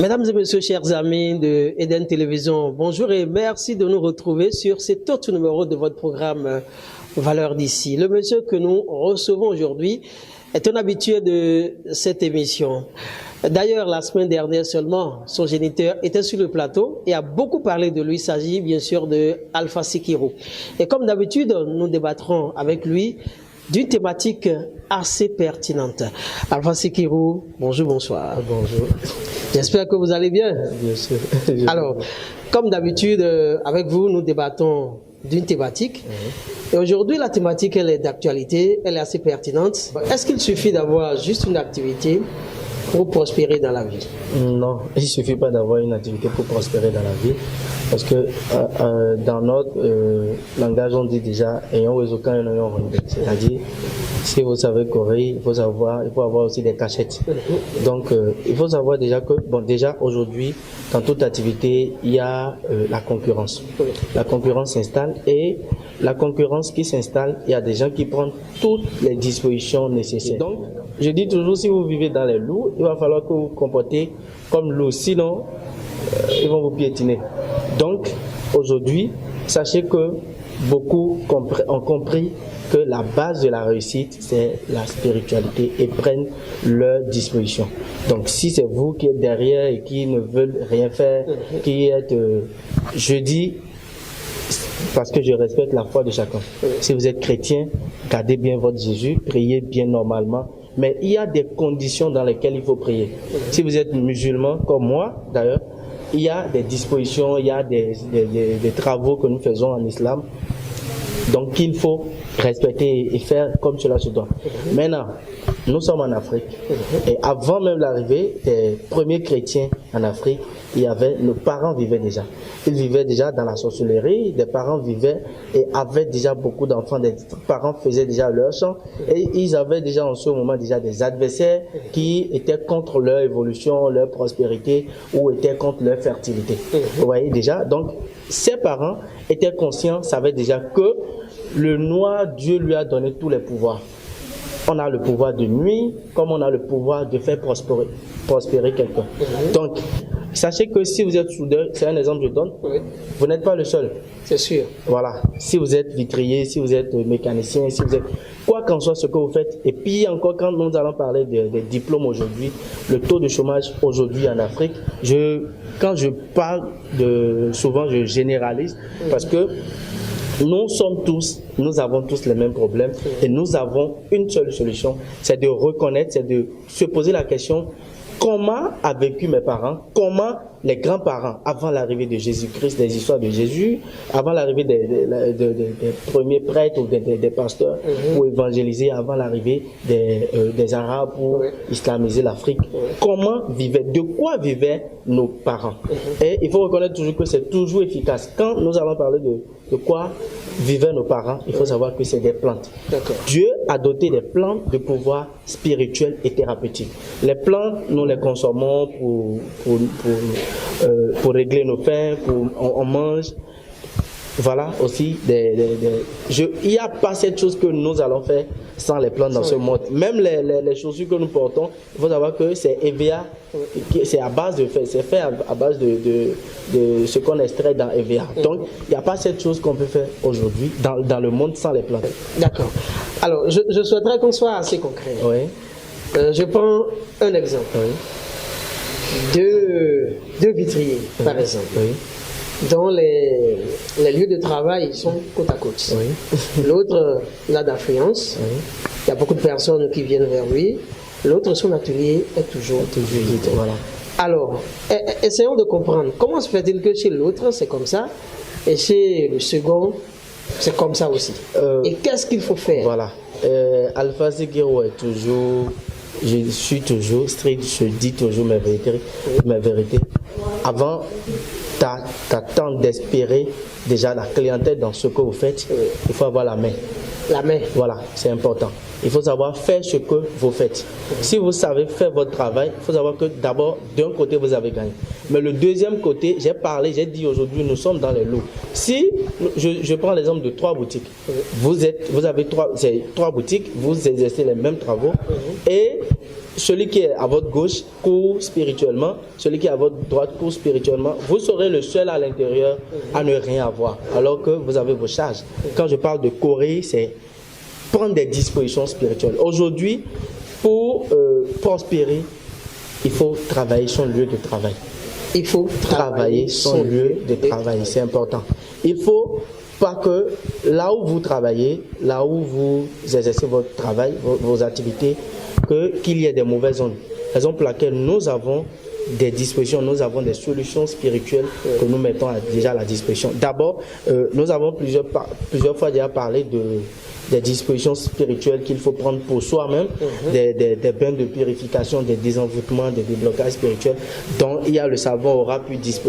Mesdames et messieurs, chers amis de Eden Télévision, bonjour et merci de nous retrouver sur cet autre numéro de votre programme Valeurs d'ici. Le monsieur que nous recevons aujourd'hui est un habitué de cette émission. D'ailleurs, la semaine dernière seulement, son géniteur était sur le plateau et a beaucoup parlé de lui. Il s'agit bien sûr de Alpha Sikirou. Et comme d'habitude, nous débattrons avec lui d'une thématique assez pertinente. Alpha Sikirou, bonjour, bonsoir. Bonjour. J'espère que vous allez bien. Bien sûr. Alors, comme d'habitude, avec vous, nous débattons d'une thématique. Et aujourd'hui, la thématique, elle est d'actualité, elle est assez pertinente. Est-ce qu'il suffit d'avoir juste une activité pour prospérer dans la vie? Non, il ne suffit pas d'avoir une activité pour prospérer dans la vie. Parce que dans notre langage, on dit déjà ayant aucun ayant rendu. C'est-à-dire, si vous savez courir, il faut avoir aussi des cachettes. Donc, il faut savoir déjà que, bon, déjà aujourd'hui, dans toute activité, il y a la concurrence. La concurrence s'installe et la concurrence qui s'installe, il y a des gens qui prennent toutes les dispositions nécessaires. Donc, je dis toujours, si vous vivez dans les loups, il va falloir que vous vous comportez comme loups. Sinon, ils vont vous piétiner. Donc, aujourd'hui, sachez que beaucoup ont compris que la base de la réussite, c'est la spiritualité et prennent leur disposition. Donc, si c'est vous qui êtes derrière et qui ne veulent rien faire, qui êtes, je dis, parce que je respecte la foi de chacun. Si vous êtes chrétien, gardez bien votre Jésus, priez bien normalement. Mais il y a des conditions dans lesquelles il faut prier. Si vous êtes musulman, comme moi d'ailleurs, il y a des dispositions, il y a des travaux que nous faisons en islam. Donc il faut respecter et faire comme cela se doit. Maintenant, nous sommes en Afrique. Et avant même l'arrivée des premiers chrétiens en Afrique, nos parents vivaient déjà. Ils vivaient déjà dans la sorcellerie, des parents vivaient et avaient déjà beaucoup d'enfants, des parents faisaient déjà leur champ et ils avaient déjà en ce moment déjà des adversaires qui étaient contre leur évolution, leur prospérité ou étaient contre leur fertilité. Vous voyez déjà, donc ces parents étaient conscients, savaient déjà que le noir, Dieu lui a donné tous les pouvoirs. On a le pouvoir de nuire comme on a le pouvoir de faire prospérer quelqu'un. Donc, sachez que si vous êtes soudeur, c'est un exemple que je donne, vous n'êtes pas le seul. C'est sûr. Voilà. Si vous êtes vitrier, si vous êtes mécanicien, si vous êtes... Quoi qu'en soit ce que vous faites, et puis encore quand nous allons parler des diplômes aujourd'hui, le taux de chômage aujourd'hui en Afrique, quand je parle souvent je généralise, parce que nous avons tous les mêmes problèmes et nous avons une seule solution, c'est de reconnaître, c'est de se poser la question, comment a vécu mes parents, comment les grands-parents, avant l'arrivée de Jésus-Christ, des histoires de Jésus, avant l'arrivée des premiers prêtres ou des pasteurs pour évangéliser, avant l'arrivée des Arabes pour islamiser l'Afrique, de quoi vivaient nos parents? Et il faut reconnaître toujours que c'est toujours efficace. Quand nous allons parler de quoi vivaient nos parents, il faut savoir que c'est des plantes. Dieu a doté des plantes de pouvoir spirituel et thérapeutique. Les plantes, nous les consommons pour régler nos faim, on mange. Voilà aussi, il n'y a pas cette chose que nous allons faire sans les plantes dans ce monde. Même les chaussures que nous portons, il faut savoir que c'est EVA, c'est fait à base de ce qu'on extrait dans EVA. Donc, il n'y a pas cette chose qu'on peut faire aujourd'hui dans le monde sans les plantes. D'accord. Alors, je souhaiterais qu'on soit assez concret. Oui. Je prends un exemple. Oui. Deux vitriers, par exemple. Oui. Dont les lieux de travail sont côte à côte. Oui. L'autre, il a d'affluence. Oui. Il y a beaucoup de personnes qui viennent vers lui. L'autre, son atelier est toujours vide. Voilà. Alors, essayons de comprendre. Comment se fait-il que chez l'autre, c'est comme ça, et chez le second, c'est comme ça aussi? Et qu'est-ce qu'il faut faire? Voilà. Alpha Sikirou est toujours... Je suis toujours strict, je dis toujours mes vérités. Avant, t'attends d'espérer déjà la clientèle dans ce que vous faites, il faut avoir la main. La main. Voilà, c'est important. Il faut savoir faire ce que vous faites. Si vous savez faire votre travail, il faut savoir que d'abord, d'un côté, vous avez gagné. Mais le deuxième côté, j'ai dit aujourd'hui, nous sommes dans les lots. Si, je prends l'exemple de 3 boutiques. Vous avez trois boutiques, vous exercez les mêmes travaux et celui qui est à votre gauche court spirituellement, celui qui est à votre droite court spirituellement. Vous serez le seul à l'intérieur à ne rien avoir, alors que vous avez vos charges. Quand je parle de courir, c'est prendre des dispositions spirituelles. Aujourd'hui, pour prospérer, il faut travailler son lieu de travail. Il faut travailler son lieu de travail, c'est important. Il faut pas que là où vous travaillez, là où vous exercez votre travail, vos activités, qu'il y ait des mauvaises ondes. Raison pour laquelle nous avons des dispositions, nous avons des solutions spirituelles que nous mettons déjà à la disposition. D'abord, nous avons plusieurs fois déjà parlé des dispositions spirituelles qu'il faut prendre pour soi-même, des bains de purification, des désenvoûtements, des déblocages spirituels. Donc, il y a le savon aura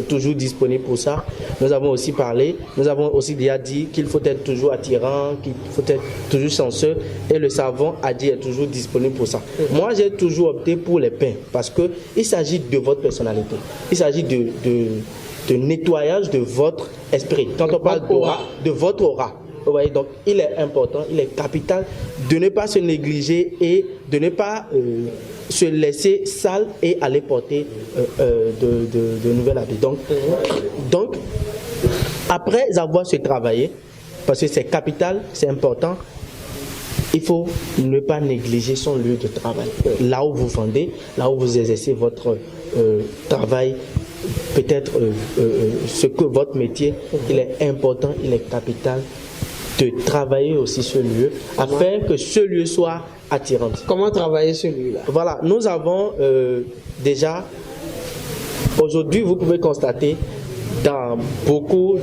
toujours disponible pour ça. Nous avons aussi parlé, nous avons aussi déjà dit qu'il faut être toujours attirant, qu'il faut être toujours chanceux, et le savon a dit est toujours disponible pour ça. Moi, j'ai toujours opté pour les pains parce que il s'agit de votre personnalité. Il s'agit de nettoyage de votre esprit. Quand on parle d'aura, de votre aura. Vous voyez, donc il est important, il est capital de ne pas se négliger et de ne pas se laisser sale et aller porter de nouvelles habits. Donc, après avoir se travaillé, parce que c'est capital, c'est important, il faut ne pas négliger son lieu de travail. Là où vous vendez, là où vous exercez votre travail, peut-être ce que votre métier, il est important, il est capital de travailler aussi ce lieu afin que ce lieu soit attirant. Comment travailler ce lieu-là? Voilà, nous avons déjà, aujourd'hui vous pouvez constater dans beaucoup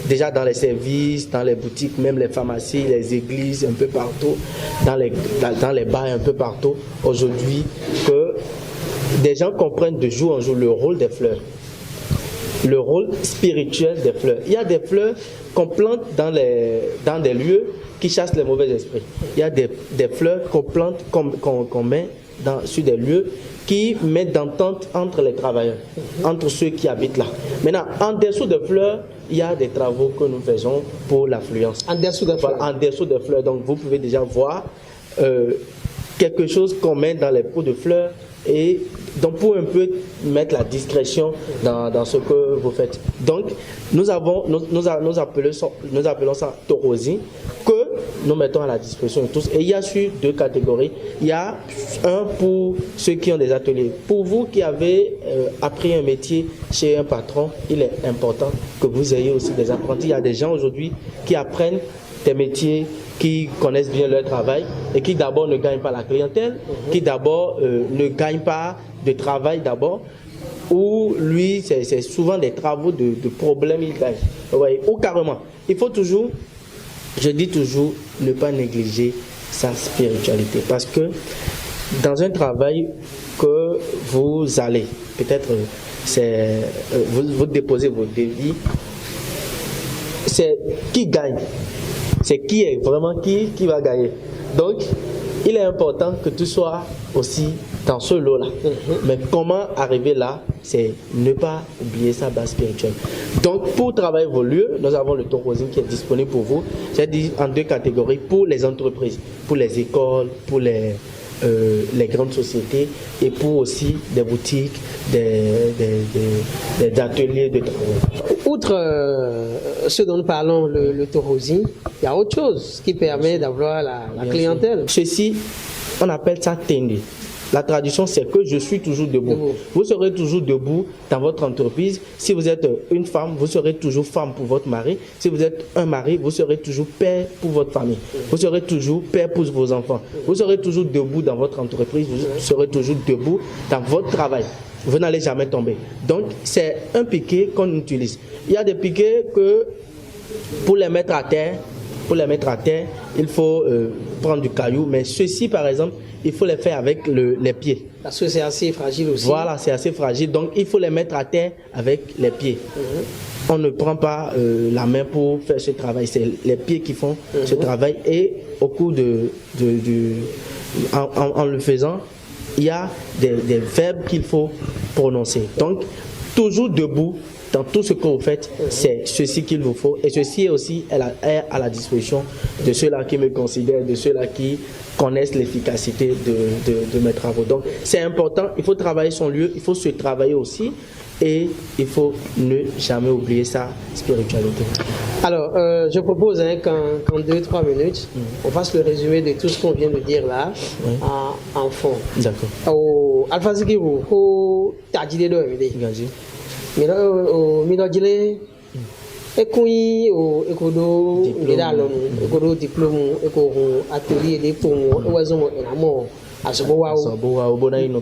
déjà dans les services, dans les boutiques, même les pharmacies, les églises, un peu partout, dans les bars, un peu partout, aujourd'hui, que des gens comprennent de jour en jour le rôle des fleurs. Le rôle spirituel des fleurs. Il y a des fleurs qu'on plante dans des lieux qui chassent les mauvais esprits. Il y a des fleurs qu'on plante, qu'on met sur des lieux qui mettent d'entente entre les travailleurs, entre ceux qui habitent là. Maintenant, en dessous des fleurs, il y a des travaux que nous faisons pour l'affluence. En dessous des fleurs. En dessous des fleurs. Donc, vous pouvez déjà voir quelque chose qu'on met dans les pots de fleurs. Et donc pour un peu mettre la discrétion dans ce que vous faites. Donc nous appelons ça Torosi, que nous mettons à la disposition de tous. Et il y a sur deux catégories. Il y a un pour ceux qui ont des ateliers. Pour vous qui avez appris un métier chez un patron, il est important que vous ayez aussi des apprentis. Il y a des gens aujourd'hui qui apprennent des métiers, qui connaissent bien leur travail et qui d'abord ne gagnent pas la clientèle, qui d'abord ne gagnent pas de travail d'abord, ou lui c'est souvent des travaux de problèmes il gagne. Ouais. Ou carrément, il faut toujours, je dis toujours, ne pas négliger sa spiritualité, parce que dans un travail que vous allez, peut-être vous déposez vos devis, c'est qui gagne. C'est qui est vraiment qui va gagner. Donc, il est important que tu sois aussi dans ce lot-là. Mais comment arriver là, c'est ne pas oublier sa base spirituelle. Donc, pour travailler vos lieux, nous avons le Torosin qui est disponible pour vous. J'ai dit en deux catégories, pour les entreprises, pour les écoles, pour les grandes sociétés et pour aussi des boutiques, des ateliers de travail. Outre ce dont nous parlons, le Torosi, il y a autre chose qui permet d'avoir la clientèle. Ceci, on appelle ça tendu. La traduction, c'est que je suis toujours debout. Vous serez toujours debout dans votre entreprise. Si vous êtes une femme, vous serez toujours femme pour votre mari. Si vous êtes un mari, vous serez toujours père pour votre famille. Vous serez toujours père pour vos enfants. Vous serez toujours debout dans votre entreprise. Vous serez toujours debout dans votre travail. Vous n'allez jamais tomber. Donc, c'est un piquet qu'on utilise. Il y a des piquets que, pour les mettre à terre, il faut prendre du caillou. Mais ceci, par exemple, il faut les faire avec les pieds. Parce que c'est assez fragile aussi. Voilà, c'est assez fragile. Donc, il faut les mettre à terre avec les pieds. On ne prend pas la main pour faire ce travail. C'est les pieds qui font ce travail. Et au cours en le faisant, il y a des verbes qu'il faut prononcer. Donc, toujours debout dans tout ce que vous faites, c'est ceci qu'il vous faut. Et ceci est aussi à la disposition de ceux-là qui me considèrent, de ceux-là qui connaissent l'efficacité de mes travaux. Donc, c'est important, il faut travailler son lieu, il faut se travailler aussi. Et il faut ne jamais oublier sa spiritualité. Alors, je propose qu'en 2-3 minutes, on fasse le résumé de tout ce qu'on vient de dire là, en fond. D'accord. Alpha Zikibu, au Tadjide do Emide. Midojile, Ekui, au Ekodo, Ekodo diplôme, Eko atelier de Pomo, Oison et Amor. Asobowa bona ino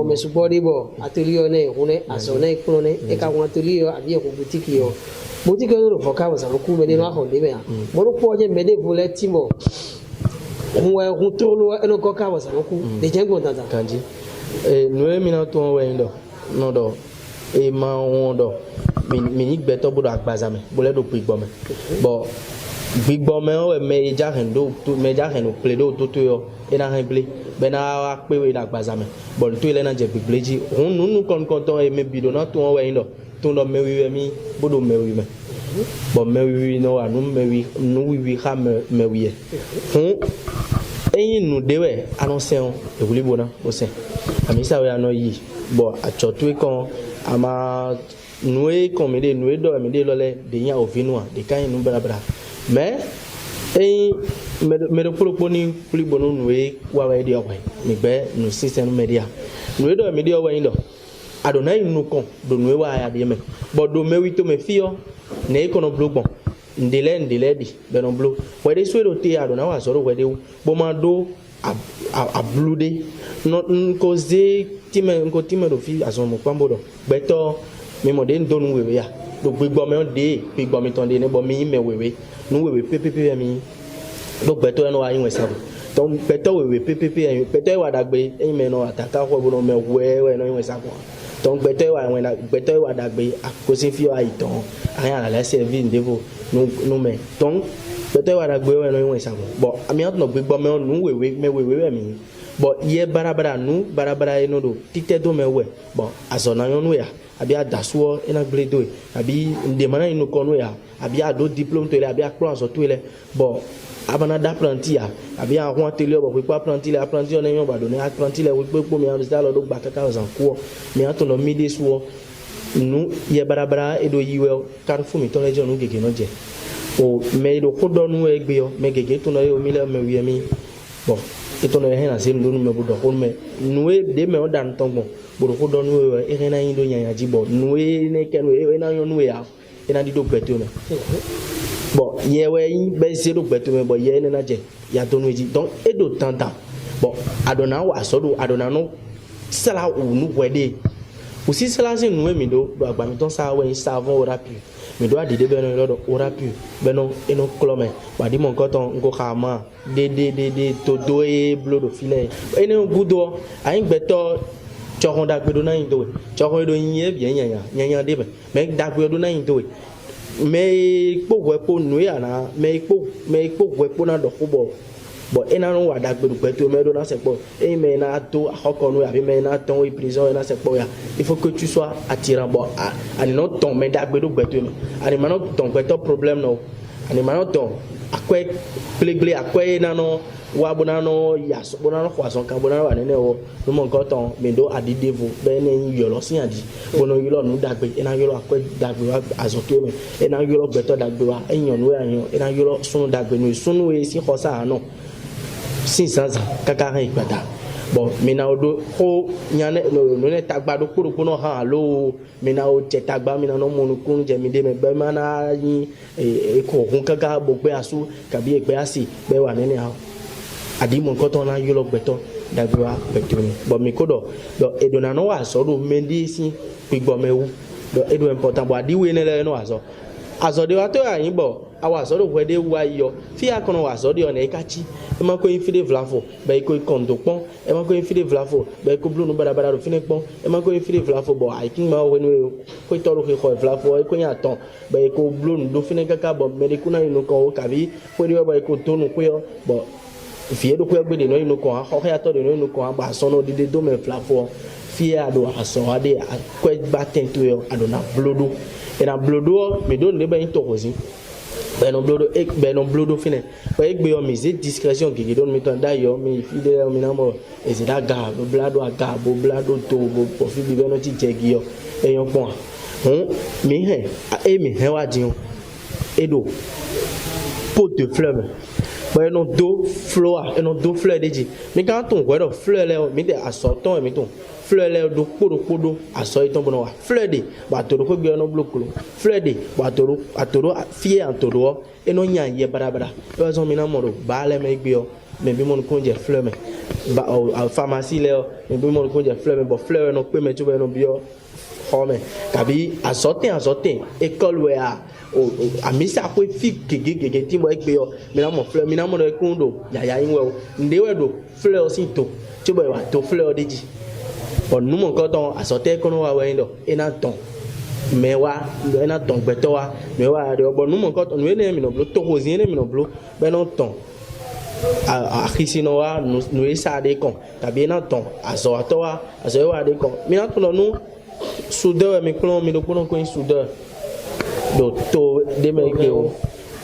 me subodi bo atelier ne hune asone klone e ka wan atelier abi ko boutique no foka wa san ku me de no ho de me mo no po je me de volet timo nwe huntrolo eno ko ka wa san ku de jengo tata kanji no mi na to we ndo no do e ma won do mi ni gbe to bodo agbazame bo le do pigbo me bo gbigbo me o me ja hen do to me ja hen o ple do to yo e na hen ple bena akpe we na gbazame bo to ile na je gbigleji hun nu kon ton e me bido na to we ndo to no me wi mi bodo me wi me bo me wi no anu me wi nu wi ha me wi hun eyin nu dewe annoncer on e wuli bona o se ami sa we ano yi bo achotu e kon ama nué comme des nué do me de lole de nya ovinua de kan nu bra mais me proponi plus bono nué wa wa de owa me be no system media nué do me de owa ndo adonai nu kon do nué wa ya de me bo do me wito me fio ne kono blogbon ndele di be no blo we de so do te adonai wa so do we de bo ma do a blude no ko ze time do fi azon mo pambo do beto mi mo de ndonu wewe ya do gbegbo me de gbegbo mi ton de ne bo mi me wewe nu wewe pepepe mi do beto eno ayin we sabo ton beto wewe pepepe ayin beto wa dagbe eyin me no ataka ko bo no me we no yin we sabo ton beto wa dagbe akosin fi o aiton ayin ala la service ndevo nu me ton beto wa dagbe we no yin we sabo bo ami at no gbegbo me nu wewe mi bo ye barabara eno do tite do me we bo azona yon we ya abi adasuo ena bledo abi ndemana inu kono ya abi ado diplôme to le abi akro so to le bo abana d'apprenti ya abi a ho atelier bo pe apprenti on yon ba do ne apprenti le we pe mi am style do gba kaka zan ko mi ato no midi so nu ye barabara edo yiwe karfu mi to le jo nu gege no je o me do ko do nu egbe yo me gege to no yo mi le me wi mi bo eto no he na se lu nu me bu do ko me nu e de me o dan tongbon bodo ko don we e na yin do nyanya jibo nu e ne ken we na yon we ya e na di do gbeto me bo ye we yin be se do gbeto me bo ye ne na je ya do nu ji donc e do tanta bo adona wa so do adona no sala o nu wede aussi sala se nu mi do agba mi ton sa we savon ora pu mi do adide be no lo ora pu be no e no klome wa di mon koton ngo khama de to do e blodo file e ne gudo ayin gbeto chokon da gbedo na yin do chokon do yin e bien nyanya de be me da gbedo na yin do me po we po nu ya na me po we po na do ko bo ena no wa da gbedo gbedo me do na se po e me na to akoko nu ya bi me na ton e prison na se po ya il faut que tu sois attirant bo ani no ton me da gbedo gbedo me ani ma no ton gbedo problem no ani ma no ton akwe plegle akwe na no wa bonano yaso bonano kwason kan bonano wa nene wo no mo nkan ton me do adidevo be ne yo lo sin adi bono yo lo nu dagbe ena yo lo akwe dagbe wa azoto me ena yo lo gbeto dagbe wa enyon no ayan ena yo lo sunu dagbe no sunu we si khosa no sin sanza kaka ran igbada bon me na odo ko nyane no ne tagbado kuro no ha lo me na o je tagba me na no mo nu kun je mi de me be mana yin e ko kun kaka bo pe asu kabi e pe asi be wa nene ha adi mon koton na yolo gbeto dagwa betuni bo mi kodo do edona no wa so do mendi si pigbo mewu do edo important bo adi we ne le no wa so aso de wa to ayin bo awa so do wede wa yo fi akono wa so de ona ikachi e ma ko infide vlafo be ko kondo pon e ma ko infide vlafo be ko blu no barabara do fine pon e ma ko infide vlafo bo I king ma we no ko to ro ko vlafo e ko nya ton be ko blu no do fine kaka bo me de kuna no ko kabi ko de ba ko to no ko yo bo fie do ko gbe de no inu ko ha ho ya to de no inu ko ba so no de do me flafo fie ado asɔade akɔ baten to yo ado na blodo e na blodo me do ne ba intorosi ben blodo fine ba egbe yo mi ze discrétion gege don mi ton da yo mi fide mi na mo e ze da ga blado aga bo blado to bo profi bi beno ti jegi yo e yon pon mi he e mi he wa din e do pot de fleurs ba no do fleur deji mi kan ton gwe do fleur le mi de asoton mi ton fleur le do podo aso iton bono wa fleur de ba to ko gbe no blokolo fleur de ba to atoro fie antoro e no nya ye barabara e zo mi na mo do ba le me gbe yo me bi mo ko je fleur me ba pharmacie le me bi mo ko je fleur me bo fleur no pe me tu be no bi yo home kabi asoten école we a misa ko fi gege ti mo gbe yo mi na mo fleur mi na mo do kundo yaya yin we ndewe do fleur si to tu be wa to fleur deji bon nous mon coton a sorti qu'on va voir indo ena ton mais wa ena ton beto wa mais wa de bon nous mon coton nous ene mi no blo to rosine mi no blo ben non ton a xisino wa nous esa de kon tabi ena ton a so ato wa a so wa de kon mi na ton nous soudeur mi klon mi do kono ko soudeur do to de me ke o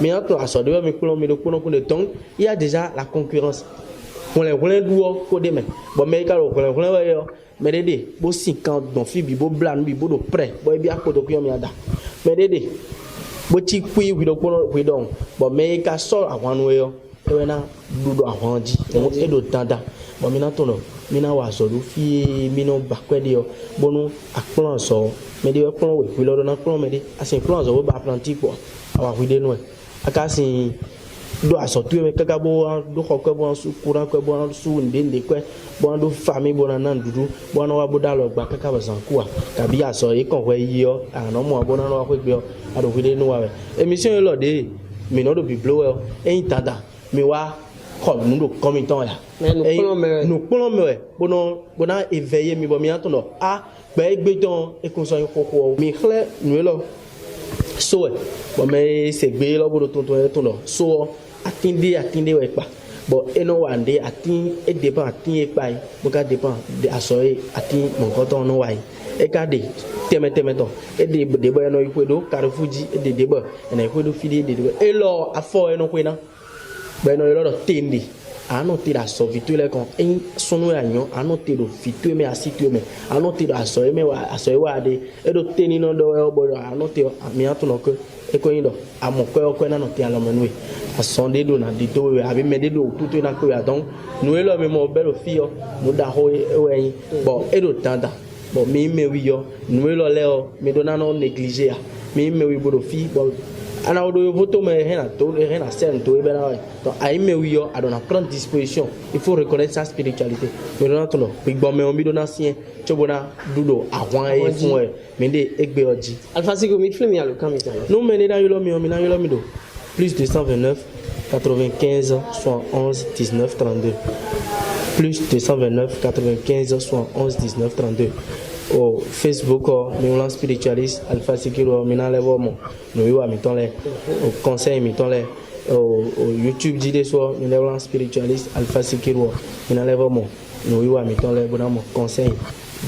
mi na ton a so de mi klon mi do kono ko de ton il y a déjà la concurrence on les voulait duo ko de me bon mais ka on les voulait yo mais dede bo 50 don fi bi bo blan bi bo do près bo bi akodo ko mi ada mais dede bo ti kui wi do kono wi don bo me ka so àwọn we yo e na dudo àwọn di e do tanda bo mi na to no mi na wa so do fi mi no ba kwede yo bo no akplan so me de akplan we wi lo do na akplan me de asin akplan so bo ba atlantique po awa wi de no akasin do asotu me kaka bo do khokwe bo su kuran kwe bo su ndende kwe bo do famille bo na ndudu bo na wa bo da lo gba kaka ba san kuwa tabi aso e kan we yo ana mo bo na wa kwe gbe ado fi de nu wa we emission lo de mi no do bi blow e intada mi wa ko nu do komiton ya nu pon me bo na éveiller mi bo mi atono a gbe don e kun so yin koko mi khle nu lo so bo me se gbe lo bo do tonton no so atinde we pa bon eno wande atin e dépend atin e pa bo ka dépend de asoe atin mon koton no wai e ka de teme ton e de bo eno ikwedo karufuji e de bo ena ikwedo fide de e lo afo eno kwena bo eno lo tindi ano ti da so vitu le kon en sonu ya nyon ano ti do vitu me asitu me ano ti do asoe me wa asoe wa de e do teni no do e bo ano ti mi atuno ko e ko yin do amokwe ko na no ti alo menwe asonde do na dito we abi mede do tutu na ko ya donc nous elo me mo belo fio mo da ho we bon e do tanda bon mi me wi yo nous elo leo me do na no négliger mi me wi bodo fi bon ana odo voto me hena sen to e bela donc ai me wi yo adona prendre disposition il faut reconnaître sa spiritualité me do na to no gbigbo me o mi do na sien chobona dudo àwọn e fún e me de egbe oji Alpha Sigo mi film ya lo kan mi tan nous me na yo mi na yo mi do plus 229 95 71 19 32 plus 229 95 71 19 32 au Facebook Milan Spiritualiste Alpha Sikiro mina levo mo no yo mi ton le au conseil mi ton le au YouTube dit so Milan Spiritualiste Alpha Sikiro mina levo mo no yo mi ton le bona mo conseil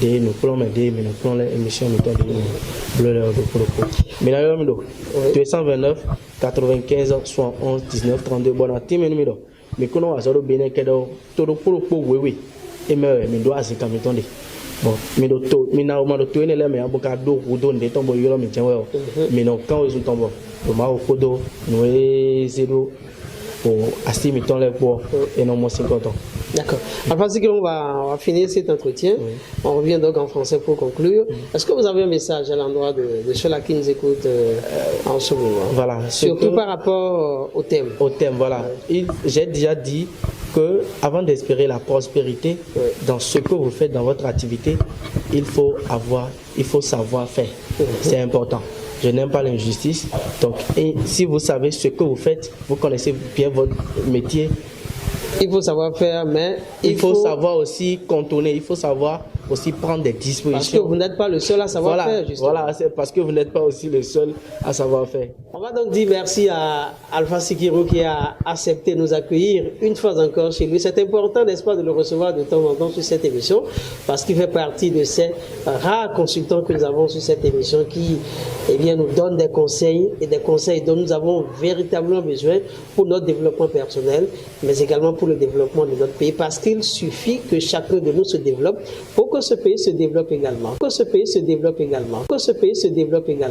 de nous plan me de nous plan les émissions mi ton de bleu de propos mina yo mi do 229 95 71 19 32 bon team numéro mais kono azoro bene kedo todo propos wewe e me mi do asika mi ton de bon mi do to mi na o ma do to ene le me aboka do kudo nde tombo yoro mi jenwe mi no kan ozu tombo do ma o kodo no e zero o asi mi ton le po et non mo 50 ans. D'accord. Alors, on va finir cet entretien. Oui. On revient donc en français pour conclure. Est-ce que vous avez un message à l'endroit de ceux-là qui nous écoutent en ce moment? Voilà. Surtout par rapport au thème. Au thème, voilà. J'ai déjà dit que avant d'espérer la prospérité dans ce que vous faites dans votre activité, il faut savoir faire. C'est important. Je n'aime pas l'injustice. Donc, et si vous savez ce que vous faites, vous connaissez bien votre métier. Il faut savoir faire, mais il faut savoir aussi contourner. Il faut savoir aussi prendre des dispositions. Parce que vous n'êtes pas le seul à savoir faire, justement. Voilà, c'est parce que vous n'êtes pas aussi le seul à savoir faire. On va donc dire merci à Alpha Sikiro qui a accepté de nous accueillir une fois encore chez lui. C'est important, n'est-ce pas, de le recevoir de temps en temps sur cette émission, parce qu'il fait partie de ces rares consultants que nous avons sur cette émission qui, eh bien, nous donnent des conseils et des conseils dont nous avons véritablement besoin pour notre développement personnel, mais également pour le développement de notre pays, parce qu'il suffit que chacun de nous se développe pour que ce pays se développe également. Que ce pays se développe également. Que ce pays se développe également.